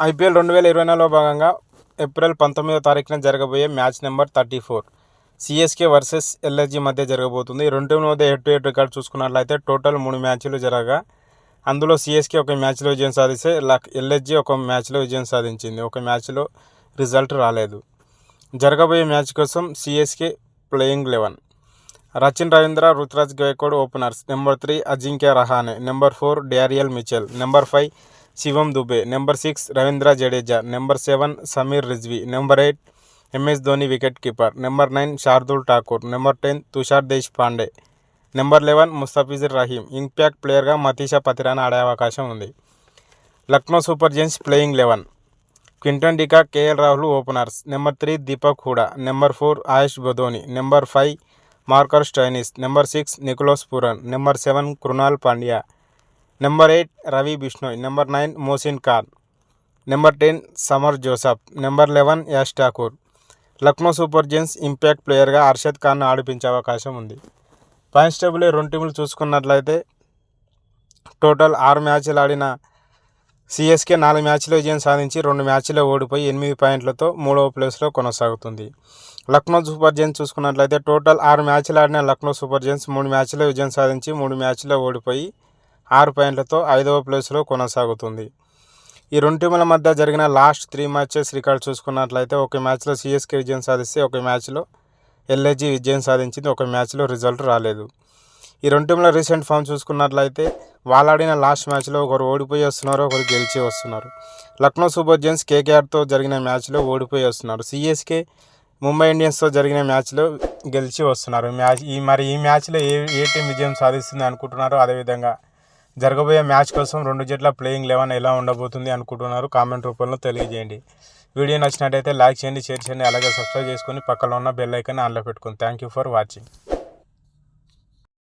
IPL 2024లో భాగంగా April 19వ తారీఖున జరగబోయే match number 34 CSK versus LSG మధ్య జరగబోతుంది. ఈ రెండు టీంల మధ్య హెడ్ టు హెడ్ రికార్డ్ చూసుకున్నట్లయితే టోటల్ 3 మ్యాచ్లు జరగగా అందులో సిఎస్కే ఒక మ్యాచ్లో విజయం సాధిస్తే ఎల్ఎస్జీ ఒక మ్యాచ్లో విజయం సాధించింది. ఒక మ్యాచ్లో రిజల్ట్ రాలేదు. జరగబోయే మ్యాచ్ కోసం CSK playing 11: Rachin Ravindra, Ruturaj Gaikwad openers. Number 3 Ajinkya Rahane. Number 4 Daryl Mitchell. Number 5 Shivam Dube. Number 6 Ravindra Jadeja. Number 7 Sameer Rizvi. Number 8 MS Dhoni wicket keeper. Number 9 Shardul Thakur. Number 10 Tushar Deshpande. Number 11 Mustafizur Rahim. Impact ప్లేయర్గా మతీషా పతిరానా ఆడే అవకాశం ఉంది. Lucknow super giants playing 11: Quinton de Kock, KL Rahul openers. Number 3 Deepak Hooda. Number 4 Ayush Badoni. Number 5 Marcus Stoinis. Number 6 Nicholas Pooran. Number 7 Krunal Pandya. Number 8 Ravi Bishnoi. Number 9 Mohsin Khan. Number 10 Shamar Joseph. Number 11 Yash Thakur. Lucknow super giants impact ప్లేయర్గా అర్షద్ ఖాన్ను ఆడిపించే అవకాశం ఉంది. Points table రెండు టీములు చూసుకున్నట్లయితే టోటల్ 6 మ్యాచ్లు ఆడిన సిఎస్కే 4 మ్యాచ్లో విజయం సాధించి 2 మ్యాచ్లో ఓడిపోయి 8 పాయింట్లతో 3వ ప్లేస్లో కొనసాగుతుంది. లక్నో సూపర్ జైంట్స్ చూసుకున్నట్లయితే టోటల్ 6 మ్యాచ్లు ఆడిన లక్నో సూపర్ జైంట్స్ 3 మ్యాచ్లో విజయం సాధించి 3 మ్యాచ్లో ఓడిపోయి 6 పాయింట్లతో 5వ ప్లేస్లో కొనసాగుతుంది. ఈ రెండు టీముల మధ్య జరిగిన లాస్ట్ 3 మ్యాచెస్ రికార్డ్ చూసుకున్నట్లయితే ఒక మ్యాచ్లో సిఎస్కే విజయం సాధిస్తే ఒక మ్యాచ్లో ఎల్ఎస్జీ విజయం సాధించింది. ఒక మ్యాచ్లో రిజల్ట్ రాలేదు. ఈ రెండు టీముల రీసెంట్ ఫామ్ చూసుకున్నట్లయితే వాళ్ళు ఆడిన లాస్ట్ మ్యాచ్లో ఒకరు ఓడిపోయి వస్తున్నారు, ఒకరు గెలిచి వస్తున్నారు. లక్నో సూపర్ జైంట్స్ కేకేఆర్తో జరిగిన మ్యాచ్లో ఓడిపోయి వస్తున్నారు. సిఎస్కే ముంబై ఇండియన్స్తో జరిగిన మ్యాచ్లో గెలిచి వస్తున్నారు. ఈ మ్యాచ్లో ఏ టీం విజయం సాధిస్తుంది అనుకుంటున్నారో, అదేవిధంగా జరగబోయే మ్యాచ్ కోసం రెండు జట్ల ప్లేయింగ్ 11 ఎలా ఉండబోతుంది అనుకుంటున్నారు కామెంట్ రూపంలో తెలియజేయండి. వీడియో నచ్చినట్టయితే లైక్ చేయండి, షేర్ చేయండి, అలాగే సబ్స్క్రైబ్ చేసుకొని పక్కన ఉన్న బెల్ ఐకాన్ ఆన్లో పెట్టుకోండి. Thank you for watching.